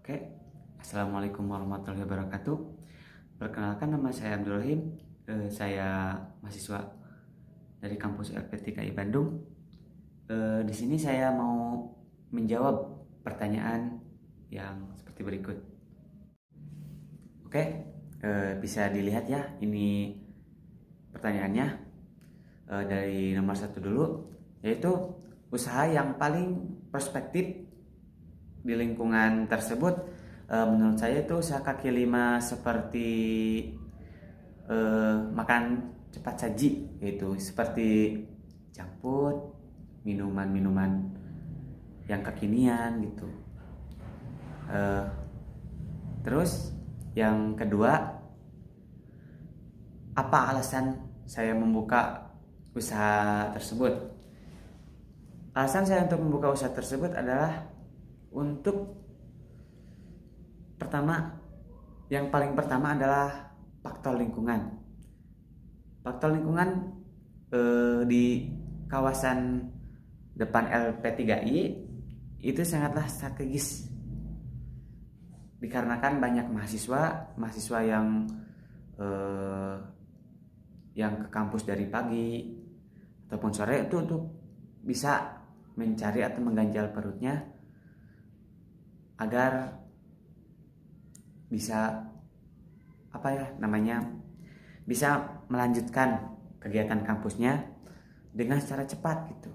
Oke, Assalamualaikum warahmatullahi wabarakatuh. Perkenalkan, nama saya Abdul Rahim. Saya mahasiswa dari kampus LP3I Bandung. Di sini saya mau menjawab pertanyaan yang seperti berikut. Oke, bisa dilihat ya, ini pertanyaannya. Dari nomor 1 dulu, yaitu usaha yang paling prospektif di lingkungan tersebut. Menurut saya itu usaha kaki lima seperti makan cepat saji, yaitu seperti junk food, minuman-minuman yang kekinian gitu. Terus yang kedua, apa alasan saya membuka usaha tersebut? Alasan saya untuk membuka usaha tersebut adalah untuk yang paling pertama adalah faktor lingkungan. Faktor lingkungan di kawasan depan LP3I itu sangatlah strategis, dikarenakan banyak mahasiswa yang ke kampus dari pagi ataupun sore itu untuk bisa mencari atau mengganjal perutnya agar bisa bisa melanjutkan kegiatan kampusnya dengan secara cepat gitu,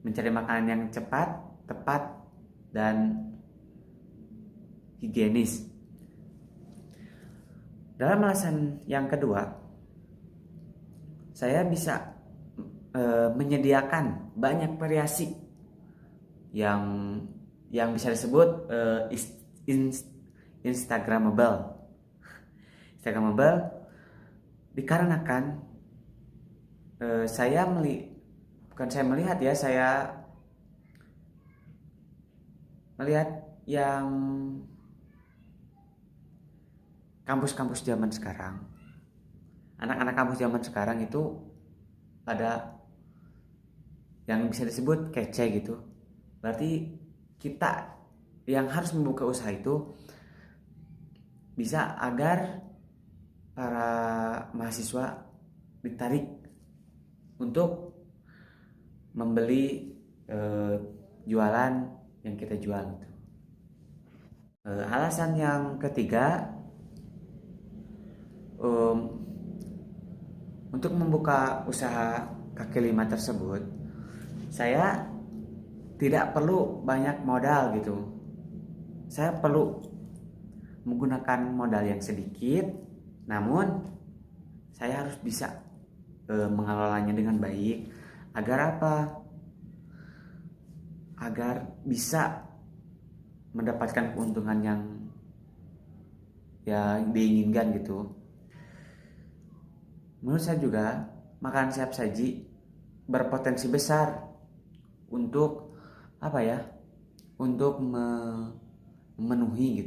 mencari makanan yang cepat, tepat, dan higienis. Dalam alasan yang kedua, saya bisa menyediakan banyak variasi yang bisa disebut Instagramable. Dikarenakan saya melihat yang kampus-kampus zaman sekarang. Anak-anak kampus zaman sekarang itu ada yang bisa disebut kece gitu. Berarti kita yang harus membuka usaha itu bisa agar para mahasiswa ditarik untuk membeli jualan yang kita jual itu. Alasan yang ketiga, untuk membuka usaha kaki lima tersebut, saya tidak perlu banyak modal gitu. Saya perlu menggunakan modal yang sedikit, namun saya harus bisa mengelolanya dengan baik. Agar apa? Agar bisa mendapatkan keuntungan yang diinginkan gitu. Menurut saya juga makanan siap saji berpotensi besar untuk memenuhi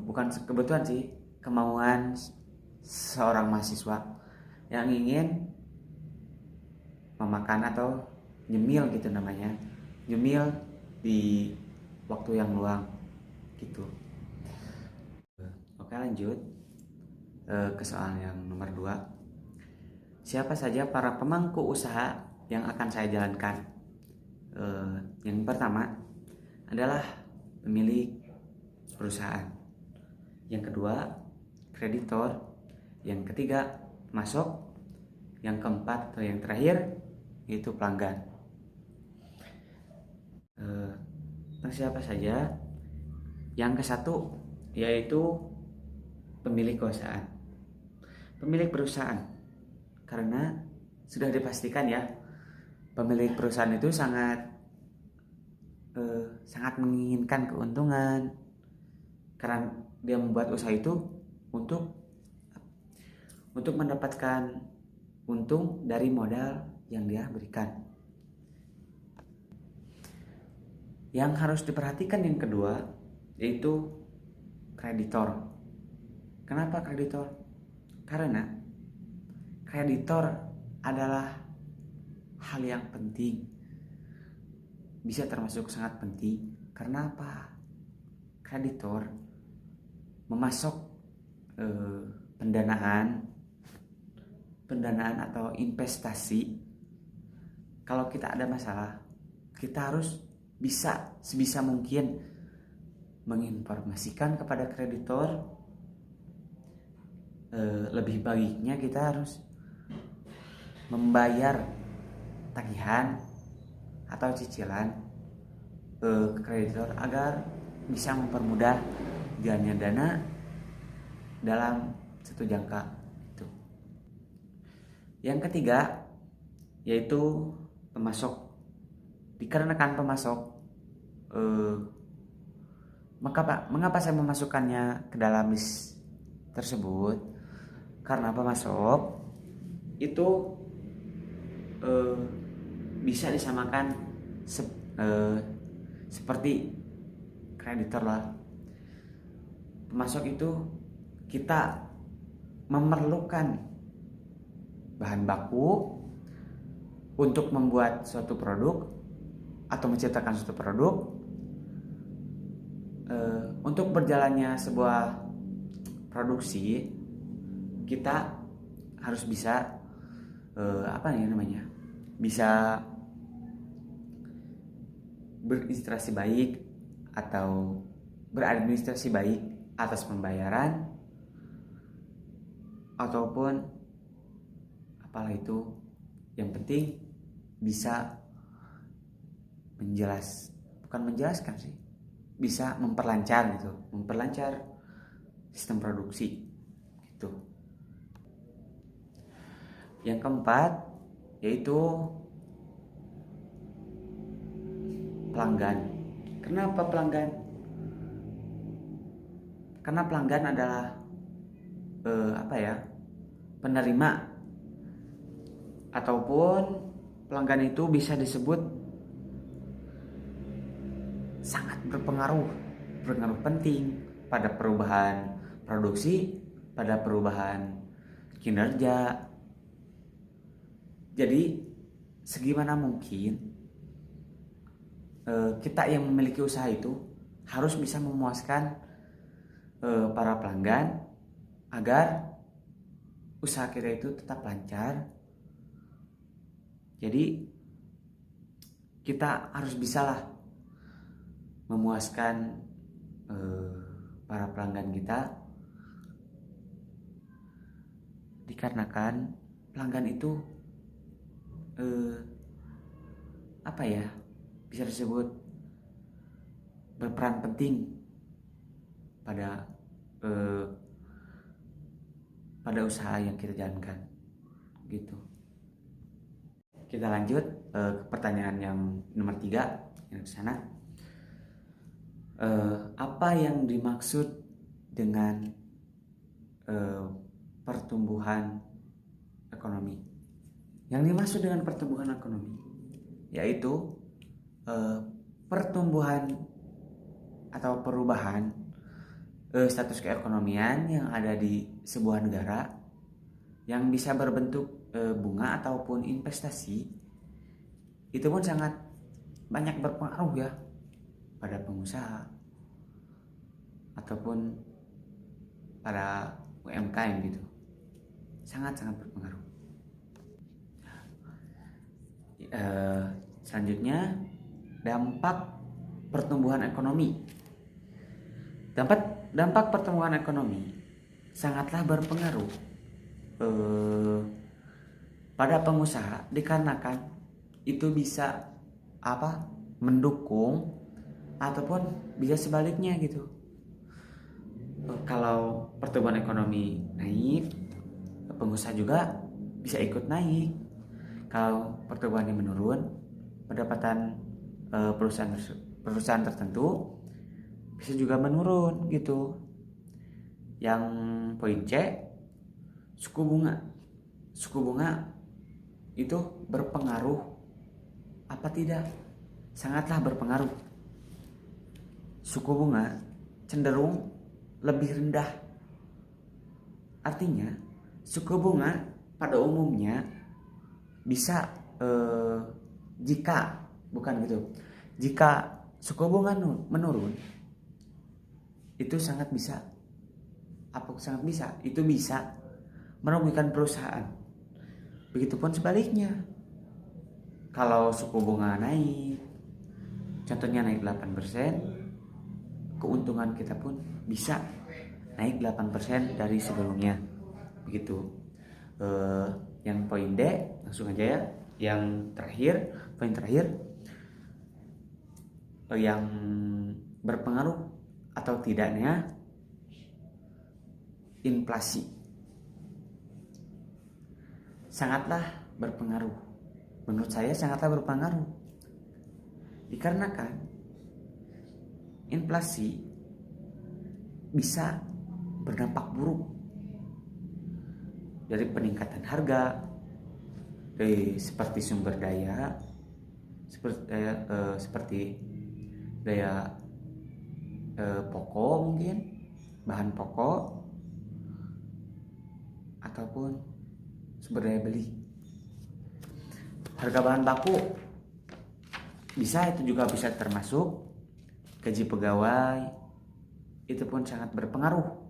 bukan kebutuhan sih, kemauan seorang mahasiswa yang ingin memakan atau nyemil gitu namanya, nyemil di waktu yang luang gitu. Oke, lanjut ke soal yang nomor 2. Siapa saja para pemangku usaha yang akan saya jalankan? Yang pertama adalah pemilik perusahaan, yang kedua kreditor, yang ketiga masuk, yang keempat atau yang terakhir yaitu pelanggan. Siapa saja? Yang ke satu yaitu pemilik perusahaan, karena sudah dipastikan ya, pemilik perusahaan itu sangat menginginkan keuntungan, karena dia membuat usaha itu untuk mendapatkan untung dari modal yang dia berikan. Yang harus diperhatikan yang kedua yaitu kreditor. Kenapa kreditor? Karena kreditor adalah hal yang penting bisa termasuk sangat penting. Karena apa? Kreditor memasok pendanaan atau investasi. Kalau kita ada masalah, kita harus bisa sebisa mungkin menginformasikan kepada kreditor. Lebih baiknya kita harus membayar tagihan atau cicilan ke kreditor agar bisa mempermudah jalannya dana dalam satu jangka itu. Yang ketiga yaitu pemasok. Dikarenakan pemasok, mengapa saya memasukkannya ke dalam list tersebut? Karena pemasok itu bisa disamakan seperti kreditor lah. Pemasok itu kita memerlukan bahan baku untuk membuat suatu produk atau menciptakan suatu produk. Untuk berjalannya sebuah produksi, kita harus bisa bisa beradministrasi baik atau beradministrasi baik atas pembayaran ataupun apalah itu. Yang penting bisa bukan menjelaskan sih, bisa memperlancar sistem produksi gitu. Yang keempat yaitu pelanggan. Kenapa pelanggan? Karena pelanggan adalah penerima, ataupun pelanggan itu bisa disebut sangat berpengaruh penting pada perubahan produksi, pada perubahan kinerja. Jadi segimana mungkin kita yang memiliki usaha itu harus bisa memuaskan para pelanggan agar usaha kita itu tetap lancar. Jadi kita harus bisalah memuaskan para pelanggan kita, dikarenakan pelanggan itu bisa disebut berperan penting pada usaha yang kita jalankan gitu. Kita lanjut ke pertanyaan yang nomor 3 yang di sana. Apa yang dimaksud dengan pertumbuhan ekonomi? Yang dimaksud dengan pertumbuhan ekonomi yaitu pertumbuhan atau perubahan status keekonomian yang ada di sebuah negara yang bisa berbentuk bunga ataupun investasi. Itu pun sangat banyak berpengaruh ya pada pengusaha ataupun pada UMKM gitu. Sangat-sangat berpengaruh. Selanjutnya, dampak pertumbuhan ekonomi. Dampak pertumbuhan ekonomi sangatlah berpengaruh pada pengusaha, dikarenakan itu bisa mendukung ataupun bisa sebaliknya gitu. Kalau pertumbuhan ekonomi naik, pengusaha juga bisa ikut naik. Kalau pertumbuhannya menurun, pendapatan perusahaan tertentu bisa juga menurun gitu. Yang poin C, suku bunga itu berpengaruh apa tidak? Sangatlah berpengaruh. Suku bunga cenderung lebih rendah. Artinya suku bunga pada umumnya bisa Jika suku bunga menurun, itu sangat bisa, itu bisa merugikan perusahaan. Begitupun sebaliknya, kalau suku bunga naik, contohnya naik 8%, keuntungan kita pun bisa naik 8% dari sebelumnya. Begitu. Yang poin D, langsung aja ya. Yang terakhir, poin terakhir, yang berpengaruh atau tidaknya inflasi sangatlah berpengaruh. Menurut saya sangatlah berpengaruh. Dikarenakan inflasi bisa berdampak buruk dari peningkatan harga, dari seperti sumber daya, seperti daya pokok, mungkin bahan pokok, ataupun sumber daya beli. Harga bahan baku itu juga bisa termasuk gaji pegawai, itu pun sangat berpengaruh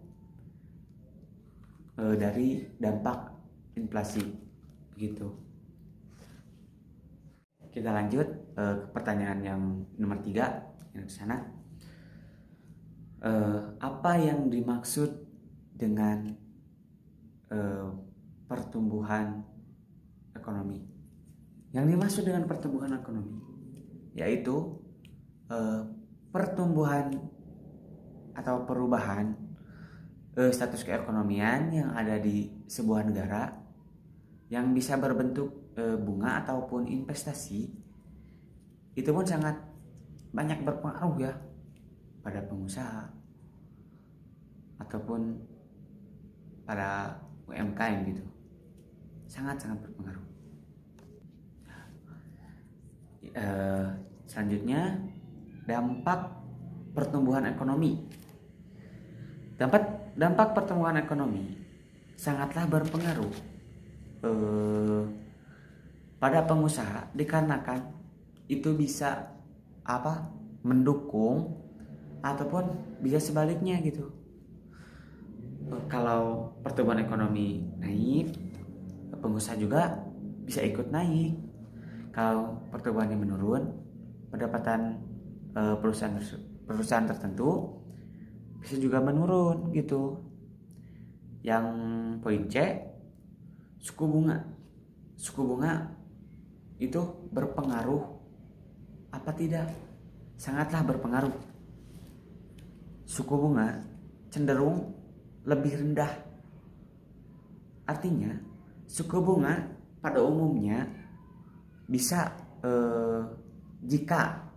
dari dampak inflasi. Begitu. Kita lanjut ke pertanyaan yang nomor 3 yang di sana. Apa yang dimaksud dengan pertumbuhan ekonomi? Yang dimaksud dengan pertumbuhan ekonomi yaitu pertumbuhan atau perubahan status keekonomian yang ada di sebuah negara yang bisa berbentuk bunga ataupun investasi. Itu pun sangat banyak berpengaruh ya pada pengusaha ataupun pada UMKM gitu. Sangat-sangat berpengaruh. Selanjutnya, dampak pertumbuhan ekonomi. Dampak pertumbuhan ekonomi sangatlah berpengaruh pada pengusaha, dikarenakan itu bisa mendukung ataupun bisa sebaliknya gitu. Kalau pertumbuhan ekonomi naik, pengusaha juga bisa ikut naik. Kalau pertumbuhannya menurun, pendapatan perusahaan tertentu bisa juga menurun gitu. Yang poin C, suku bunga itu berpengaruh apa tidak? Sangatlah berpengaruh. Suku bunga cenderung lebih rendah. Artinya suku bunga pada umumnya bisa jika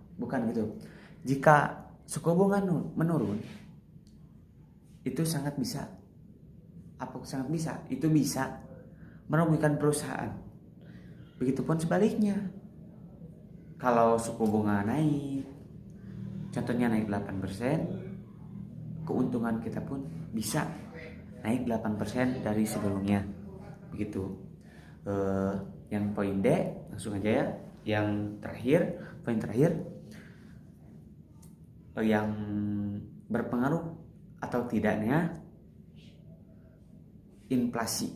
suku bunga menurun, itu itu bisa merugikan perusahaan. Begitupun sebaliknya, kalau suku bunga naik, contohnya naik 8%, keuntungan kita pun bisa naik 8% dari sebelumnya. Begitu. Yang poin D, langsung aja ya. Yang terakhir, poin terakhir, yang berpengaruh atau tidaknya inflasi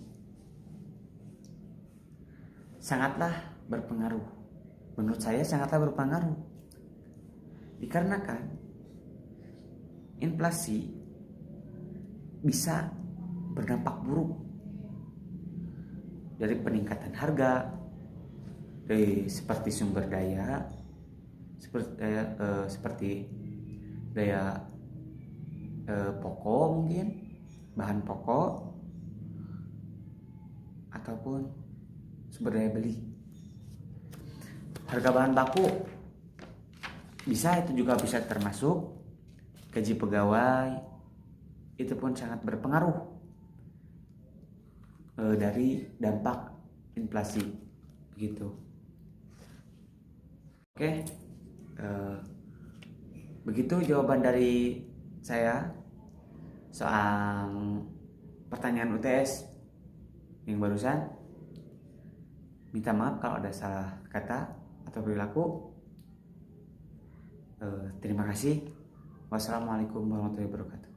sangatlah berpengaruh. Menurut saya sangatlah berpengaruh. Dikarenakan inflasi bisa berdampak buruk dari peningkatan harga, dari seperti sumber daya, seperti daya pokok, mungkin bahan pokok, ataupun sumber daya beli. Harga bahan baku itu juga bisa termasuk gaji pegawai, itu pun sangat berpengaruh dari dampak inflasi. Begitu. Oke, begitu jawaban dari saya soal pertanyaan UTS yang barusan. Minta maaf kalau ada salah kata atau perilaku. Terima kasih. Wassalamualaikum warahmatullahi wabarakatuh.